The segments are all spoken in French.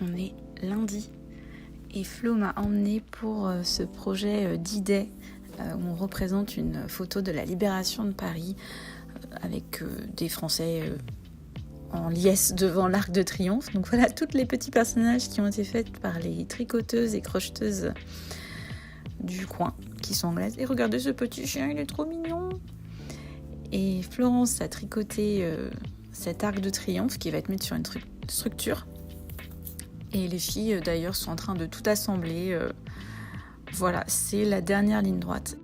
On est lundi et Flo m'a emmené pour ce projet D-Day où on représente une photo de la libération de Paris avec des Français en liesse devant l'Arc de Triomphe. Donc voilà, tous les petits personnages qui ont été faits par les tricoteuses et crocheteuses du coin qui sont anglaises. Et regardez ce petit chien, il est trop mignon. Et Florence a tricoté cet Arc de Triomphe qui va être mis sur une structure. Et les filles d'ailleurs sont en train de tout assembler. Voilà, c'est la dernière ligne droite.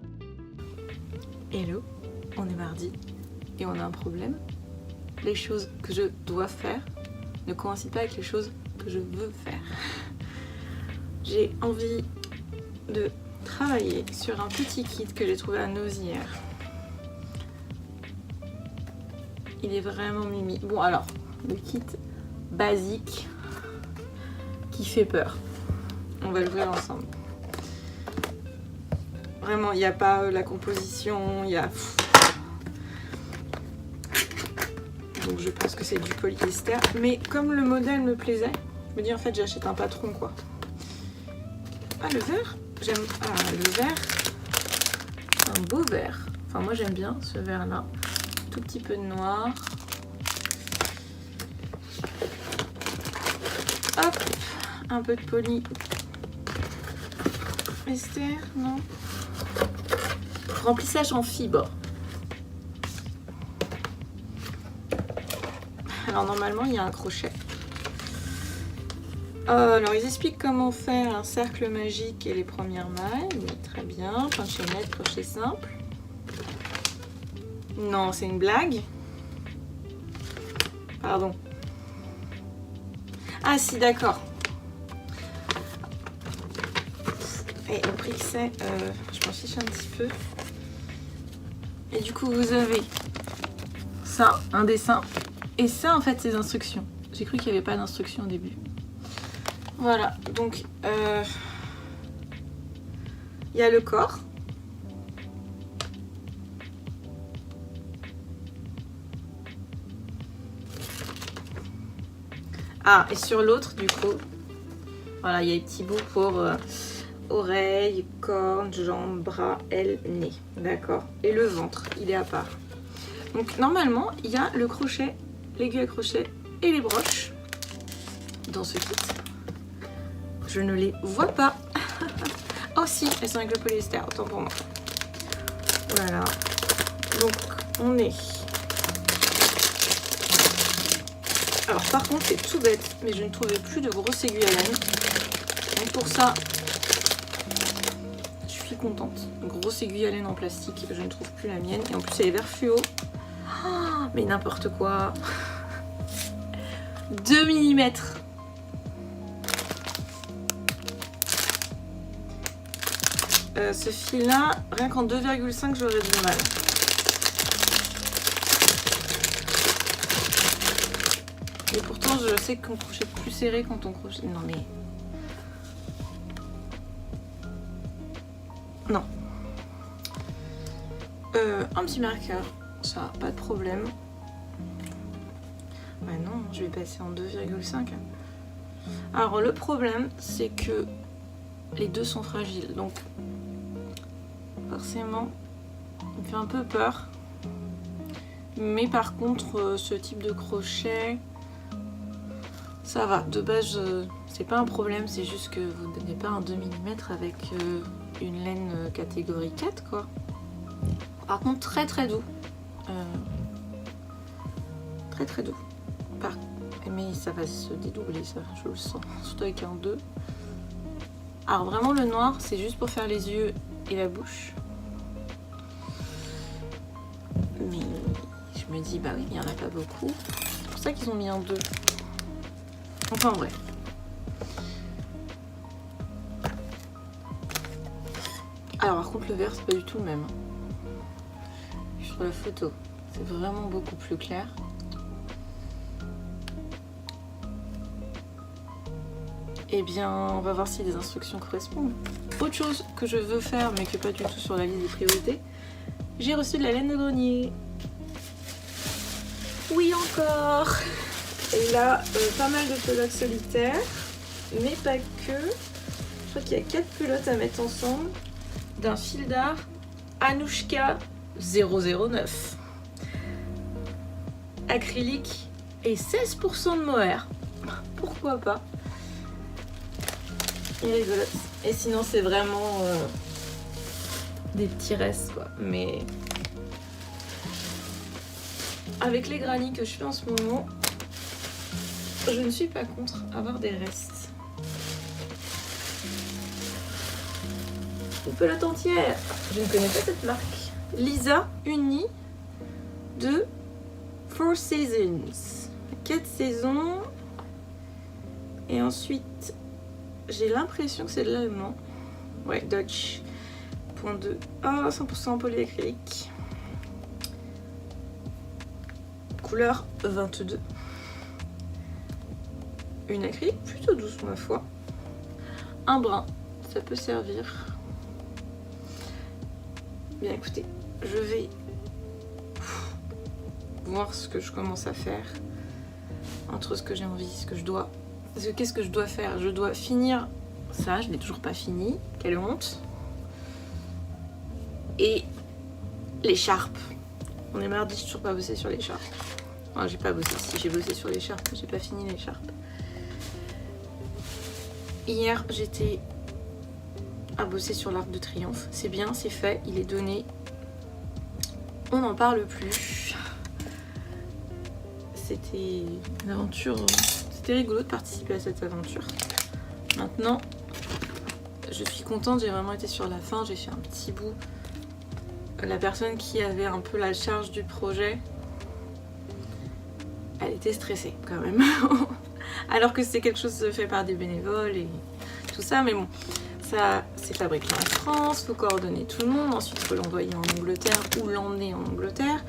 Hello, on est mardi et on a un problème. Les choses que je dois faire ne coïncident pas avec les choses que je veux faire. J'ai envie de travailler sur un petit kit que j'ai trouvé à Nausière. Il est vraiment mimi. Bon alors, le kit basique qui fait peur. On va l'ouvrir ensemble. Vraiment, il n'y a pas la composition, il y a... Donc je pense que c'est du polyester. Mais comme le modèle me plaisait, je me dis en fait j'achète un patron quoi. Ah le vert, j'aime... Ah le vert, un beau vert. Enfin moi j'aime bien ce vert là. Tout petit peu de noir. Hop, un peu de polyester, non? Remplissage en fibre. Alors normalement il y a un crochet. Alors ils expliquent comment faire un cercle magique et les premières mailles. Oui, très bien. Fin de chaînette, crochet simple. Non, c'est une blague. Pardon. Ah si, d'accord. Et au prix que c'est, je m'en fiche un petit peu. Et du coup, vous avez ça, un dessin. Et ça, en fait, c'est des instructions. J'ai cru qu'il n'y avait pas d'instructions au début. Voilà, donc il y a le corps. Ah, et sur l'autre, du coup, voilà, il y a des petits bouts pour oreilles, cornes, jambes, bras, ailes, nez. D'accord. Et le ventre, il est à part. Donc, normalement, il y a le crochet, l'aiguille à crochet et les broches dans ce kit. Je ne les vois pas. Oh si, elles sont avec le polyester, autant pour moi. Voilà. Donc, on est... Alors par contre c'est tout bête, mais je ne trouvais plus de grosses aiguilles à laine. Donc pour ça, je suis contente. Une grosse aiguille à laine en plastique, je ne trouve plus la mienne. Et en plus elle est vert fluo. Oh, mais n'importe quoi. 2 mm. Ce fil là, rien qu'en 2,5 j'aurais du mal. Et pourtant, je sais qu'on crochette plus serré quand on crochette. Non, mais. Non. Un petit marqueur, ça, pas de problème. Ouais, non, je vais passer en 2,5. Alors, le problème, c'est que les deux sont fragiles. Donc, forcément, il me fait un peu peur. Mais par contre, ce type de crochet. Ça va, de base, c'est pas un problème, c'est juste que vous ne donnez pas un 2 mm avec une laine catégorie 4, quoi. Par contre, très très doux. Très très doux. Mais ça va se dédoubler, ça, je le sens, surtout avec un 2. Alors vraiment, le noir, c'est juste pour faire les yeux et la bouche. Mais je me dis, bah oui, il n'y en a pas beaucoup. C'est pour ça qu'ils ont mis un 2. Enfin bref. Alors par contre le vert c'est pas du tout le même. Sur la photo, c'est vraiment beaucoup plus clair. Eh bien on va voir si les instructions correspondent. Autre chose que je veux faire mais qui n'est pas du tout sur la liste des priorités, j'ai reçu de la laine de grenier. Oui encore. Et là, pas mal de pelotes solitaires. mais pas que. Je crois qu'il y a 4 culottes à mettre ensemble d'un fil d'art Anushka 009. Acrylique et 16% de mohair. Pourquoi pas? Il est rigolote. Et sinon c'est vraiment des petits restes quoi. Mais avec les grannies que je fais en ce moment, je ne suis pas contre avoir des restes. Une pelote entière. Je ne connais pas cette marque. Lisa Uni de Four Seasons. 4 saisons. Et ensuite, j'ai l'impression que c'est de l'allemand. Ouais, Dutch. .2. Ah, 100% polyacrylique. Couleur 22. Une acrylique plutôt douce, ma foi. Un brin, ça peut servir. Bien écoutez, je vais voir ce que je commence à faire. Entre ce que j'ai envie, ce que je dois. Parce que qu'est-ce que je dois faire? Je dois finir ça, je n'ai toujours pas fini. Quelle honte. Et l'écharpe. On est mardi, j'ai toujours pas bossé sur l'écharpe. Enfin, j'ai pas bossé, si j'ai bossé sur l'écharpe, mais j'ai pas fini l'écharpe. Hier, j'étais à bosser sur l'Arc de Triomphe. C'est bien, c'est fait, il est donné. On n'en parle plus. C'était une aventure. C'était rigolo de participer à cette aventure. Maintenant, je suis contente, j'ai vraiment été sur la fin, j'ai fait un petit bout. La personne qui avait un peu la charge du projet, elle était stressée quand même. Alors que c'est quelque chose fait par des bénévoles et tout ça, mais bon, ça c'est fabriqué en France, faut coordonner tout le monde, ensuite il faut l'envoyer en Angleterre ou l'emmener en Angleterre.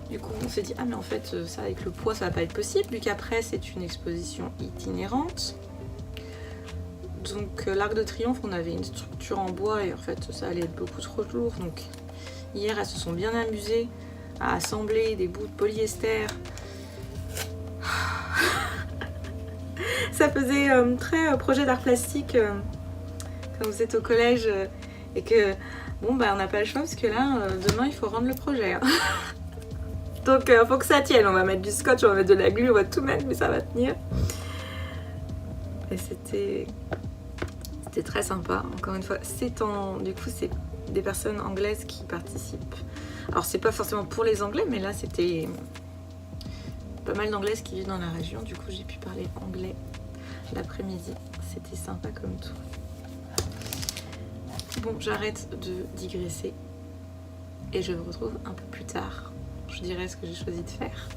Du coup on s'est dit, ah mais en fait ça avec le poids ça va pas être possible, vu qu'après c'est une exposition itinérante. Donc l'Arc de Triomphe, on avait une structure en bois et en fait ça allait être beaucoup trop lourd. Donc hier elles se sont bien amusées à assembler des bouts de polyester. Ça faisait très projet d'art plastique quand vous êtes au collège et que bon bah on n'a pas le choix parce que là demain il faut rendre le projet. Hein. Donc faut que ça tienne, on va mettre du scotch, on va mettre de la glu, on va tout mettre mais ça va tenir. Et c'était très sympa. Encore une fois, du coup c'est des personnes anglaises qui participent. Alors c'est pas forcément pour les anglais mais là c'était pas mal d'anglaises qui vivent dans la région, du coup j'ai pu parler anglais l'après-midi, c'était sympa comme tout. Bon, j'arrête de digresser et je vous retrouve un peu plus tard. Je dirai ce que j'ai choisi de faire.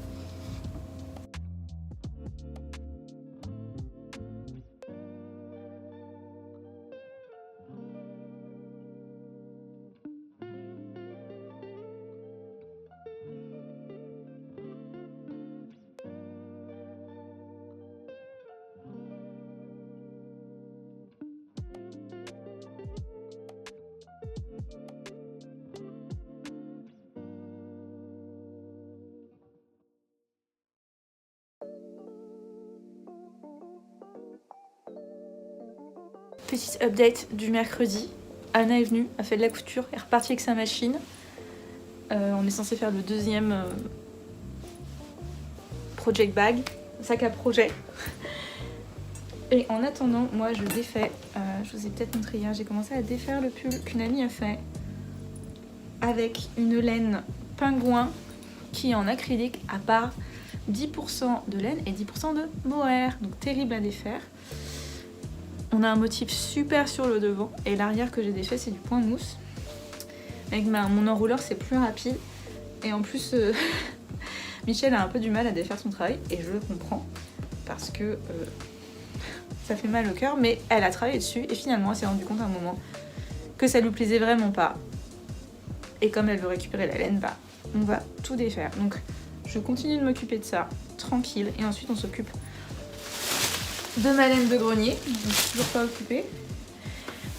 Petite update du mercredi. Anna est venue, a fait de la couture, est repartie avec sa machine. On est censé faire le deuxième project bag, sac à projet. Et en attendant, moi je défais, je vous ai peut-être montré hier, j'ai commencé à défaire le pull qu'une amie a fait avec une laine pingouin qui est en acrylique à part 10% de laine et 10% de mohair, donc terrible à défaire. On a un motif super sur le devant et l'arrière que j'ai défait c'est du point mousse. Avec mon enrouleur c'est plus rapide et en plus Michel a un peu du mal à défaire son travail et je le comprends parce que ça fait mal au cœur, mais elle a travaillé dessus et finalement elle s'est rendue compte à un moment que ça lui plaisait vraiment pas. Et comme elle veut récupérer la laine, bah on va tout défaire. Donc je continue de m'occuper de ça tranquille et ensuite on s'occupe de ma laine de grenier, je ne suis toujours pas occupée.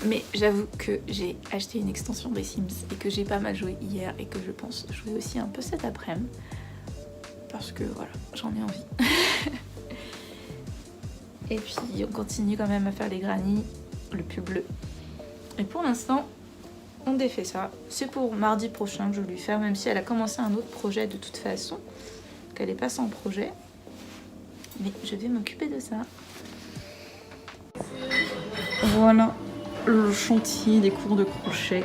Mais j'avoue que j'ai acheté une extension des Sims et que j'ai pas mal joué hier et que je pense jouer aussi un peu cet après-midi. Parce que voilà, j'en ai envie. Et puis on continue quand même à faire les granny, le pull bleu. Et pour l'instant, on défait ça. C'est pour mardi prochain que je vais lui faire, même si elle a commencé un autre projet de toute façon. Qu'elle est pas sans projet. Mais je vais m'occuper de ça. Voilà le chantier des cours de crochet.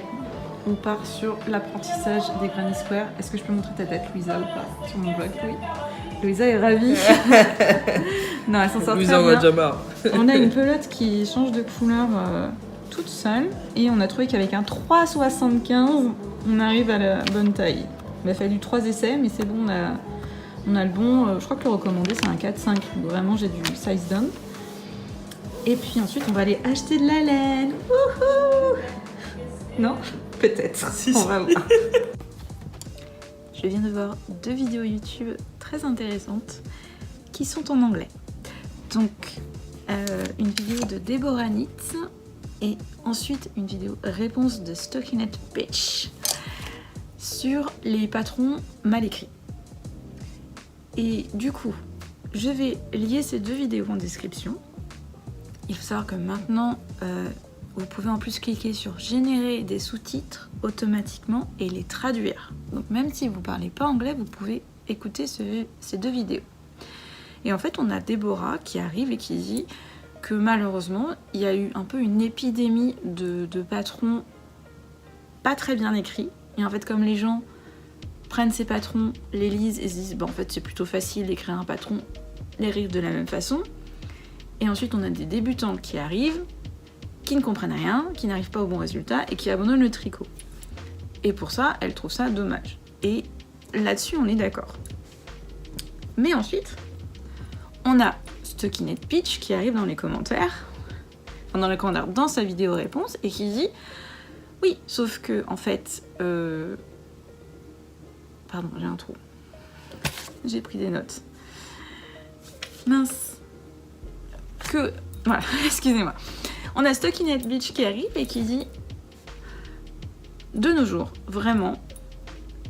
On part sur l'apprentissage des granny squares. Est-ce que je peux montrer ta tête, Louisa, ou pas, sur mon blog? Oui. Louisa est ravie. Non, elle s'en sort Louisa, très on a bien. déjà marre. On a une pelote qui change de couleur toute seule. Et on a trouvé qu'avec un 3,75, on arrive à la bonne taille. Il m'a fallu 3 essais, mais c'est bon, on a le bon. Je crois que le recommandé, c'est un 4-5. Donc vraiment, j'ai du size down. Et puis ensuite, on va aller acheter de la laine. Wouhou! Non? Peut-être. Si, On si. va voir. Je viens de voir 2 vidéos YouTube très intéressantes qui sont en anglais. Donc, une vidéo de Deborah Knits et ensuite une vidéo réponse de Stockinette Bitch sur les patrons mal écrits. Et du coup, je vais lier ces 2 vidéos en description. Il faut savoir que maintenant, vous pouvez en plus cliquer sur générer des sous-titres automatiquement et les traduire. Donc même si vous ne parlez pas anglais, vous pouvez écouter ces 2 vidéos. Et en fait, on a Déborah qui arrive et qui dit que malheureusement, il y a eu un peu une épidémie de patrons pas très bien écrits. Et en fait, comme les gens prennent ces patrons, les lisent et se disent en fait c'est plutôt facile d'écrire un patron, les écrivent de la même façon. Et ensuite, on a des débutants qui arrivent, qui ne comprennent rien, qui n'arrivent pas au bon résultat et qui abandonnent le tricot. Et pour ça, elle trouve ça dommage. Et là-dessus, on est d'accord. Mais ensuite, on a Stockinette Pitch qui arrive dans les commentaires, dans sa vidéo réponse, et qui dit oui, sauf que en fait, pardon, j'ai un trou. J'ai pris des notes. Mince. Voilà, excusez-moi. On a Stockinette Beach qui arrive et qui dit de nos jours, vraiment,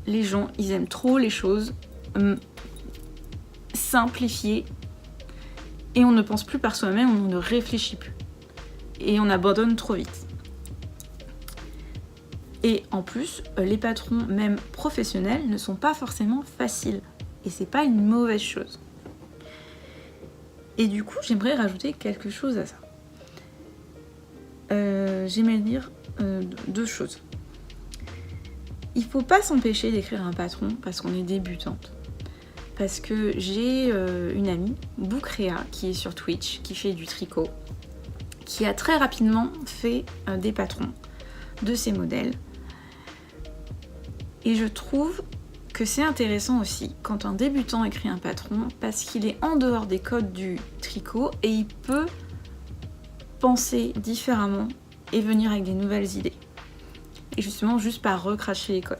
les gens, ils aiment trop les choses simplifiées et on ne pense plus par soi-même, on ne réfléchit plus. Et on abandonne trop vite. Et en plus, les patrons, même professionnels, ne sont pas forcément faciles. Et c'est pas une mauvaise chose. Et du coup, j'aimerais rajouter quelque chose à ça. J'aimerais dire 2 choses. Il faut pas s'empêcher d'écrire un patron parce qu'on est débutante. Parce que j'ai une amie, Boukrea, qui est sur Twitch, qui fait du tricot, qui a très rapidement fait des patrons de ses modèles. Et je trouve que c'est intéressant aussi quand un débutant écrit un patron parce qu'il est en dehors des codes du tricot et il peut penser différemment et venir avec des nouvelles idées. Et justement, juste par recracher les codes.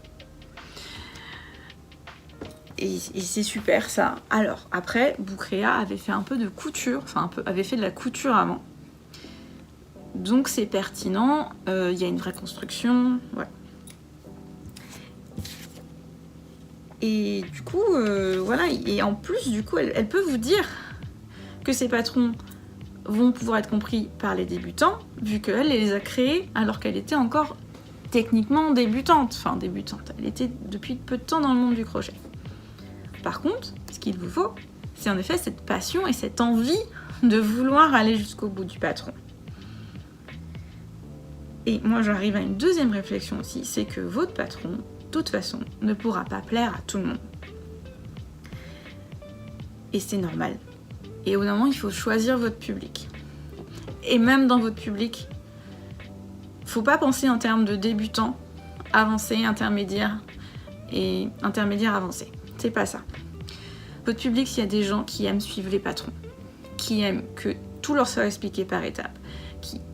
Et c'est super ça. Alors, après, Boukrea avait fait un peu de couture, avait fait de la couture avant. Donc c'est pertinent, il y a une vraie construction, ouais. Et du coup, voilà, et en plus, du coup, elle peut vous dire que ces patrons vont pouvoir être compris par les débutants, vu qu'elle les a créés alors qu'elle était encore techniquement débutante. Enfin, débutante, elle était depuis peu de temps dans le monde du crochet. Par contre, ce qu'il vous faut, c'est en effet cette passion et cette envie de vouloir aller jusqu'au bout du patron. Et moi, j'arrive à une deuxième réflexion aussi, c'est que votre patron, de toute façon, ne pourra pas plaire à tout le monde. Et c'est normal. Et au bout d'un moment, il faut choisir votre public. Et même dans votre public, faut pas penser en termes de débutants, avancés, intermédiaires et intermédiaires avancés. C'est pas ça. Votre public, s'il y a des gens qui aiment suivre les patrons, qui aiment que tout leur soit expliqué par étapes,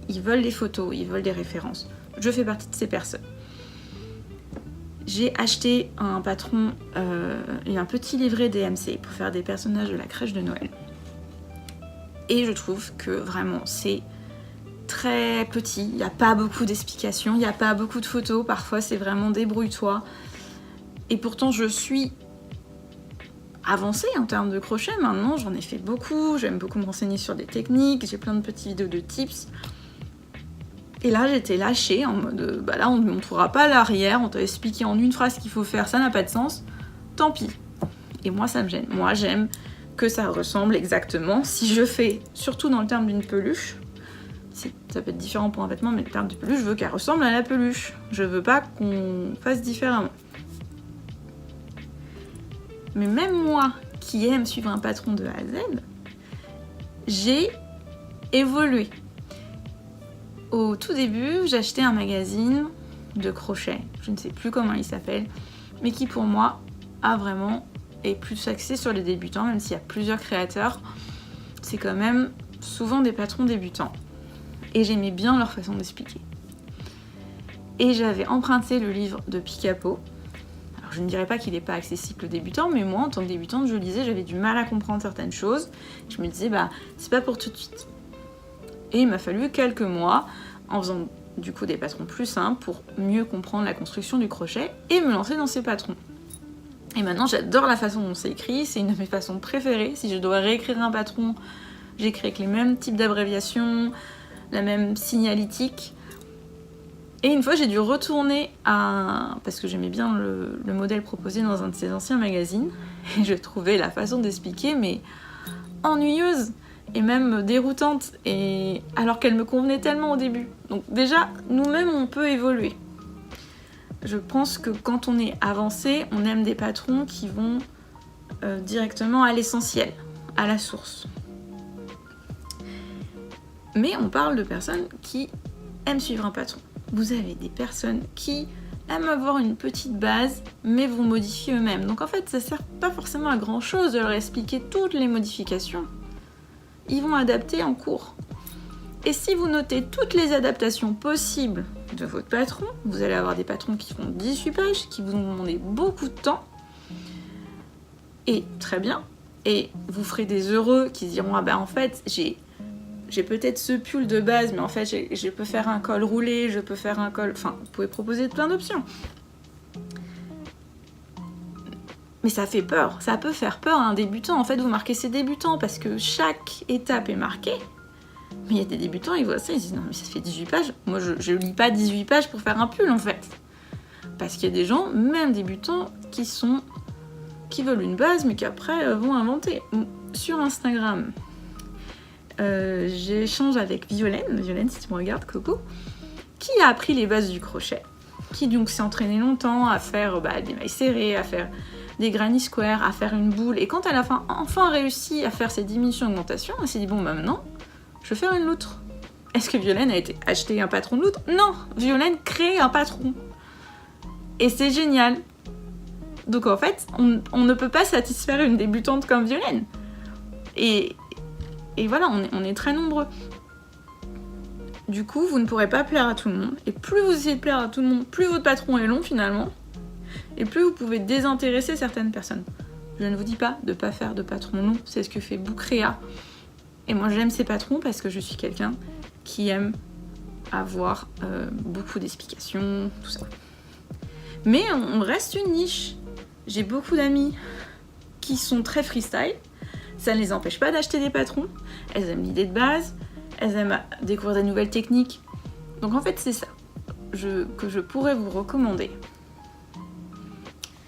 ils veulent des photos, ils veulent des références. Je fais partie de ces personnes. J'ai acheté un patron et un petit livret DMC pour faire des personnages de la crèche de Noël. Et je trouve que vraiment c'est très petit, il n'y a pas beaucoup d'explications, il n'y a pas beaucoup de photos, parfois c'est vraiment débrouille-toi. Et pourtant je suis avancé en termes de crochet. Maintenant, j'en ai fait beaucoup, j'aime beaucoup me renseigner sur des techniques, j'ai plein de petites vidéos de tips. Et là, j'étais lâchée en mode, bah là, on ne montrera pas l'arrière, on t'a expliqué en une phrase ce qu'il faut faire, ça n'a pas de sens, tant pis. Et moi, ça me gêne. Moi, j'aime que ça ressemble exactement. Si je fais, surtout dans le terme d'une peluche, ça peut être différent pour un vêtement, mais le terme de peluche, je veux qu'elle ressemble à la peluche. Je veux pas qu'on fasse différemment. Mais même moi, qui aime suivre un patron de A à Z, j'ai évolué. Au tout début, j'achetais un magazine de crochet, je ne sais plus comment il s'appelle, mais qui pour moi a vraiment est plus axé sur les débutants, même s'il y a plusieurs créateurs, c'est quand même souvent des patrons débutants. Et j'aimais bien leur façon d'expliquer. Et j'avais emprunté le livre de Picapo. Alors je ne dirais pas qu'il n'est pas accessible aux débutants, mais moi en tant que débutante, je lisais, j'avais du mal à comprendre certaines choses. Je me disais, bah c'est pas pour tout de suite. Et il m'a fallu quelques mois en faisant du coup des patrons plus simples pour mieux comprendre la construction du crochet et me lancer dans ces patrons. Et maintenant j'adore la façon dont c'est écrit, c'est une de mes façons préférées. Si je dois réécrire un patron, j'écris avec les mêmes types d'abréviations, la même signalétique. Et une fois j'ai dû retourner parce que j'aimais bien le modèle proposé dans un de ses anciens magazines, et je trouvais la façon d'expliquer mais ennuyeuse et même déroutante, et alors qu'elle me convenait tellement au début. Donc déjà, nous-mêmes on peut évoluer. Je pense que quand on est avancé, on aime des patrons qui vont directement à l'essentiel, à la source. Mais on parle de personnes qui aiment suivre un patron. Vous avez des personnes qui aiment avoir une petite base, mais vont modifier eux-mêmes. Donc en fait, ça sert pas forcément à grand chose de leur expliquer toutes les modifications. Ils vont adapter en cours. Et si vous notez toutes les adaptations possibles de votre patron, vous allez avoir des patrons qui font 18 pages, qui vous vont demander beaucoup de temps. Et très bien. Et vous ferez des heureux qui diront, ah ben en fait, j'ai peut-être ce pull de base, mais en fait, je peux faire un col roulé, je peux faire un col... Enfin, vous pouvez proposer plein d'options. Mais ça fait peur, ça peut faire peur à un débutant. En fait, vous marquez ces débutants parce que chaque étape est marquée. Mais il y a des débutants, ils voient ça, ils disent non mais ça fait 18 pages. Moi je lis pas 18 pages pour faire un pull en fait. Parce qu'il y a des gens, même débutants, qui veulent une base mais qui après vont inventer. Sur Instagram, j'échange avec Violaine, si tu me regardes, Coco, qui a appris les bases du crochet, qui donc s'est entraînée longtemps à faire des mailles serrées, à faire des granny squares, à faire une boule. Et quand elle a enfin réussi à faire ses diminutions d'augmentation, elle s'est dit bon bah maintenant, je vais faire une loutre. Est-ce que Violaine a été acheter un patron de loutre? Non, Violaine crée un patron. Et c'est génial. Donc en fait, on ne peut pas satisfaire une débutante comme Violaine. Et voilà, on est très nombreux. Du coup, vous ne pourrez pas plaire à tout le monde. Et plus vous essayez de plaire à tout le monde, plus votre patron est long finalement. Et plus vous pouvez désintéresser certaines personnes. Je ne vous dis pas de ne pas faire de patron long, c'est ce que fait Boukrea. Et moi j'aime ces patrons parce que je suis quelqu'un qui aime avoir beaucoup d'explications, tout ça. Mais on reste une niche. J'ai beaucoup d'amis qui sont très freestyle. Ça ne les empêche pas d'acheter des patrons. Elles aiment l'idée de base. Elles aiment découvrir des nouvelles techniques. Donc en fait c'est ça que je pourrais vous recommander.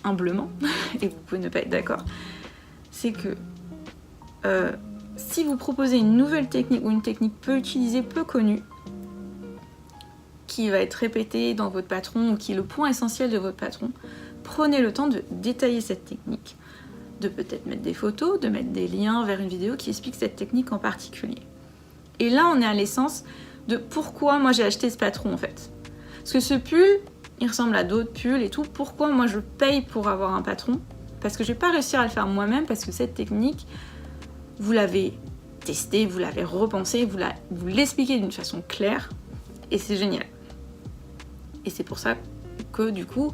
Humblement, et vous pouvez ne pas être d'accord, c'est que si vous proposez une nouvelle technique ou une technique peu utilisée, peu connue, qui va être répétée dans votre patron ou qui est le point essentiel de votre patron, prenez le temps de détailler cette technique, de peut-être mettre des photos, de mettre des liens vers une vidéo qui explique cette technique en particulier. Et là, on est à l'essence de pourquoi moi j'ai acheté ce patron en fait. Parce que ce pull, il ressemble à d'autres pulls et tout. Pourquoi moi je paye pour avoir un patron? Parce que je vais pas réussir à le faire moi-même, parce que cette technique, vous l'avez testée, vous l'avez repensée, vous l'expliquez d'une façon claire, et c'est génial. Et c'est pour ça que du coup,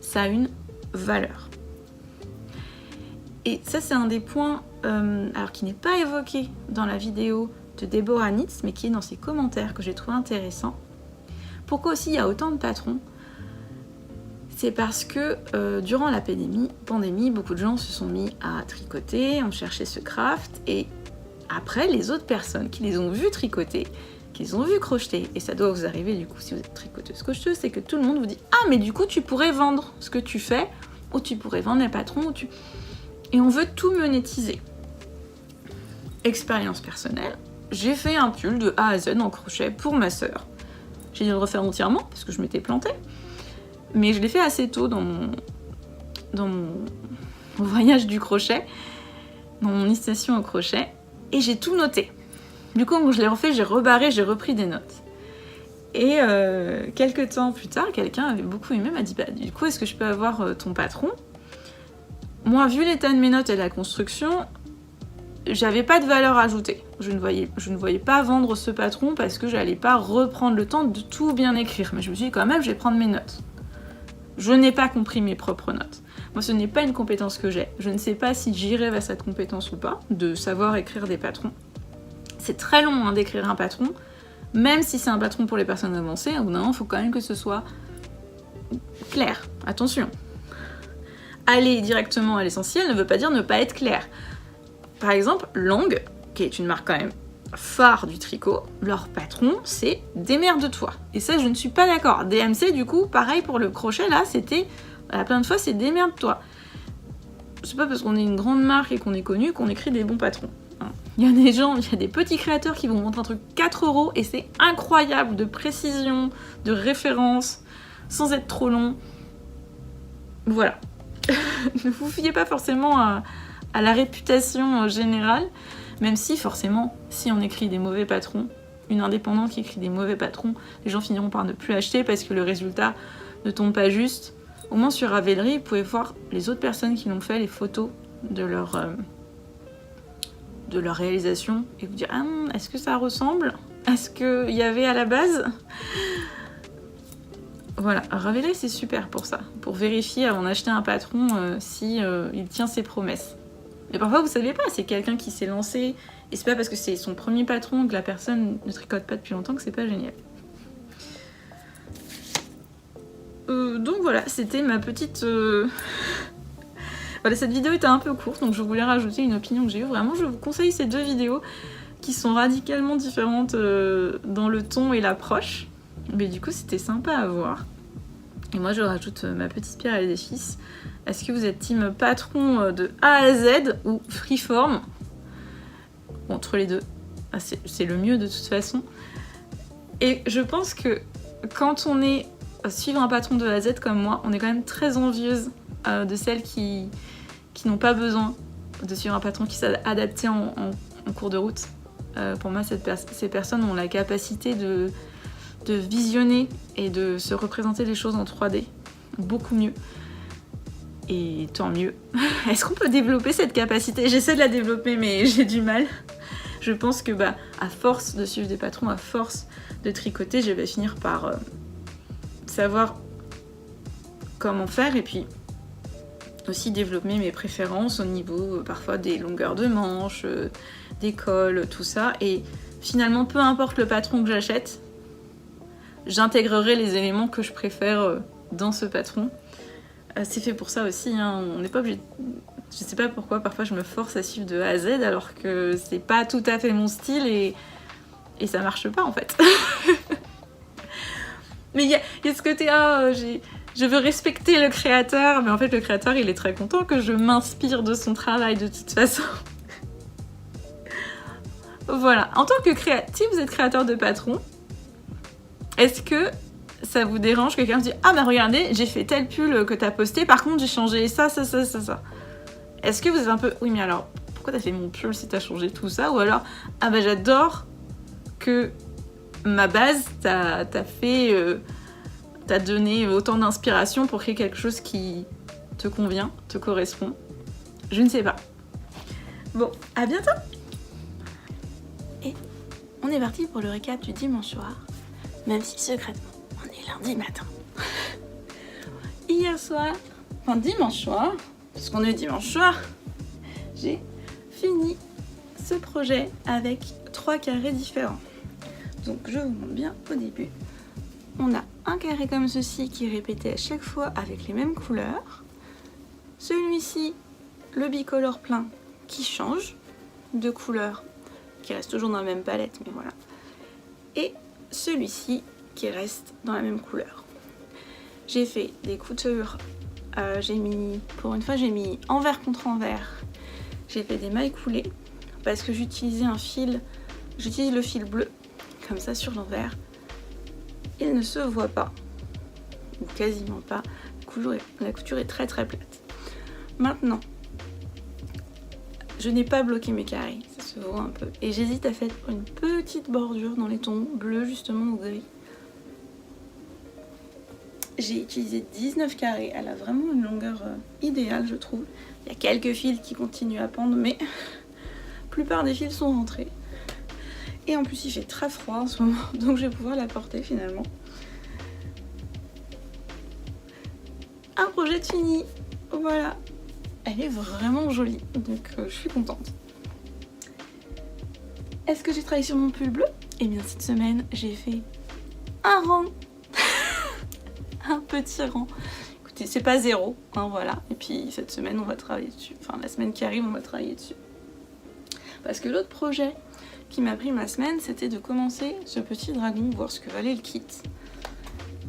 ça a une valeur. Et ça, c'est un des points, alors qui n'est pas évoqué dans la vidéo de Deborah Nitz, mais qui est dans ses commentaires, que j'ai trouvé intéressant. Pourquoi aussi il y a autant de patrons? C'est parce que durant la pandémie, beaucoup de gens se sont mis à tricoter, ont cherché ce craft, et après, les autres personnes qui les ont vus tricoter, qui les ont vus crocheter, et ça doit vous arriver du coup si vous êtes tricoteuse crocheteuse, c'est que tout le monde vous dit « Ah, mais du coup, tu pourrais vendre ce que tu fais, ou tu pourrais vendre les patrons, Et on veut tout monétiser. Expérience personnelle, j'ai fait un pull de A à Z en crochet pour ma sœur. J'ai dû le refaire entièrement, parce que je m'étais plantée. Mais je l'ai fait assez tôt dans mon voyage du crochet, dans mon initiation au crochet, et j'ai tout noté. Du coup, quand je l'ai refait, j'ai rebarré, j'ai repris des notes. Et quelques temps plus tard, quelqu'un avait beaucoup aimé, m'a dit bah, du coup, est-ce que je peux avoir ton patron? Moi, vu l'état de mes notes et de la construction, j'avais pas de valeur ajoutée. Je ne voyais pas vendre ce patron parce que j'allais pas reprendre le temps de tout bien écrire. Mais je me suis dit quand même, je vais prendre mes notes. Je n'ai pas compris mes propres notes. Moi, ce n'est pas une compétence que j'ai. Je ne sais pas si j'irai vers cette compétence ou pas, de savoir écrire des patrons. C'est très long d'écrire un patron, même si c'est un patron pour les personnes avancées, au bout d'un moment, il faut quand même que ce soit clair. Attention. Aller directement à l'essentiel ne veut pas dire ne pas être clair. Par exemple, Lang, qui est une marque quand même phare du tricot, leur patron, c'est démerde-toi. Et ça, je ne suis pas d'accord. DMC, du coup, pareil pour le crochet, là, c'était, plein de fois, c'est démerde-toi. C'est pas parce qu'on est une grande marque et qu'on est connu qu'on écrit des bons patrons. Il y a des gens, il y a des petits créateurs qui vont vendre un truc 4 € et c'est incroyable de précision, de référence, sans être trop long. Voilà. Ne vous fiez pas forcément à la réputation générale, même si forcément, si on écrit des mauvais patrons, une indépendante qui écrit des mauvais patrons, les gens finiront par ne plus acheter parce que le résultat ne tombe pas juste. Au moins sur Ravelry, vous pouvez voir les autres personnes qui l'ont fait, les photos de leur réalisation, et vous dire ah, est-ce que ça ressemble à ce qu'il y avait à la base? Voilà, Ravelry c'est super pour ça, pour vérifier avant d'acheter un patron si il tient ses promesses. Mais parfois vous savez pas, c'est quelqu'un qui s'est lancé, et c'est pas parce que c'est son premier patron que la personne ne tricote pas depuis longtemps que c'est pas génial. Donc voilà, c'était ma petite... Voilà, cette vidéo était un peu courte, donc je voulais rajouter une opinion que j'ai eue. Vraiment, je vous conseille ces deux vidéos qui sont radicalement différentes dans le ton et l'approche. Mais du coup, c'était sympa à voir. Et moi, je rajoute ma petite pierre à l'édifice. Est-ce que vous êtes team patron de A à Z ou freeform? Entre les deux. C'est le mieux de toute façon. Et je pense que quand on est suivre un patron de A à Z comme moi, on est quand même très envieuse de celles qui n'ont pas besoin de suivre un patron qui s'est adapté en cours de route. Pour moi, ces personnes ont la capacité de visionner et de se représenter les choses en 3D beaucoup mieux. Et tant mieux. Est-ce qu'on peut développer cette capacité? J'essaie de la développer, mais j'ai du mal. Je pense que à force de suivre des patrons, à force de tricoter, je vais finir par savoir comment faire, et puis aussi développer mes préférences au niveau parfois des longueurs de manches, des cols, tout ça. Et finalement, peu importe le patron que j'achète, j'intégrerai les éléments que je préfère dans ce patron. C'est fait pour ça aussi, hein. On n'est pas obligé. Je sais pas pourquoi parfois je me force à suivre de A à Z alors que c'est pas tout à fait mon style et ça marche pas en fait. Mais il y a ce côté je veux respecter le créateur, mais en fait le créateur il est très content que je m'inspire de son travail de toute façon. Voilà, en tant que si vous êtes créateur de patron, est-ce que ça vous dérange que quelqu'un se dise ah bah regardez, j'ai fait tel pull que t'as posté, par contre j'ai changé ça. Est-ce que vous êtes un peu oui mais alors pourquoi t'as fait mon pull si t'as changé tout ça? Ou alors ah bah j'adore que ma base t'as donné autant d'inspiration pour créer quelque chose qui te convient, te correspond. Je ne sais pas. Bon, à bientôt. Et on est parti pour le récap du dimanche soir, même si secrètement on est lundi matin. Hier soir, enfin dimanche soir, puisqu'on est dimanche soir, j'ai fini ce projet avec 3 carrés différents. Donc je vous montre bien au début. on a un carré comme ceci qui est répété à chaque fois avec les mêmes couleurs. Celui-ci, le bicolore plein qui change de couleur, qui reste toujours dans la même palette, mais voilà. Et celui-ci qui reste dans la même couleur. J'ai fait des coutures, pour une fois j'ai mis envers contre envers. J'ai fait des mailles coulées parce que j'utilise le fil bleu comme ça sur l'envers. Il ne se voit pas, ou quasiment pas. La couture est très très plate. Maintenant, je n'ai pas bloqué mes carrés, ça se voit un peu. Et j'hésite à faire une petite bordure dans les tons bleus justement ou gris. J'ai utilisé 19 carrés, elle a vraiment une longueur idéale je trouve. Il y a quelques fils qui continuent à pendre, mais la plupart des fils sont rentrés. Et en plus il fait très froid en ce moment, donc je vais pouvoir la porter finalement. Un projet fini, voilà. Elle est vraiment jolie, donc je suis contente. Est-ce que j'ai travaillé sur mon pull bleu? Eh bien cette semaine j'ai fait un rang. Un petit rang. Écoutez, c'est pas zéro, hein, voilà. Et puis cette semaine on va travailler dessus. Enfin la semaine qui arrive on va travailler dessus. Parce que l'autre projet qui m'a pris ma semaine, c'était de commencer ce petit dragon, voir ce que valait le kit.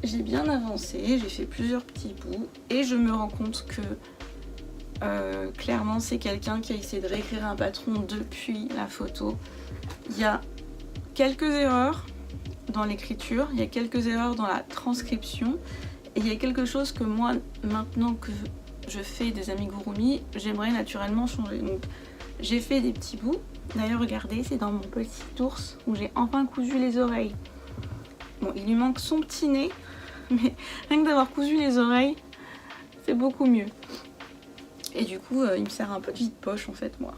J'ai bien avancé, j'ai fait plusieurs petits bouts et je me rends compte que clairement c'est quelqu'un qui a essayé de réécrire un patron depuis la photo. Il y a quelques erreurs dans l'écriture, il y a quelques erreurs dans la transcription et il y a quelque chose que moi, maintenant que je fais des amigurumi, j'aimerais naturellement changer. Donc j'ai fait des petits bouts. D'ailleurs regardez, c'est dans mon petit ours où j'ai enfin cousu les oreilles. Bon, il lui manque son petit nez, mais rien que d'avoir cousu les oreilles, c'est beaucoup mieux. Et du coup, il me sert un peu de vide-poche en fait, moi.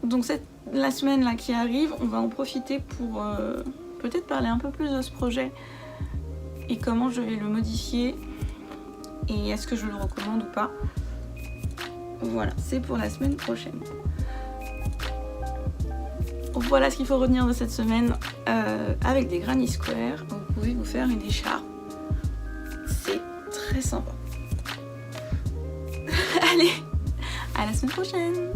Donc la semaine là qui arrive, on va en profiter pour peut-être parler un peu plus de ce projet et comment je vais le modifier et est-ce que je le recommande ou pas. Voilà, c'est pour la semaine prochaine. Voilà ce qu'il faut retenir de cette semaine. Avec des granny squares, vous pouvez vous faire une écharpe. C'est très sympa. Allez, à la semaine prochaine!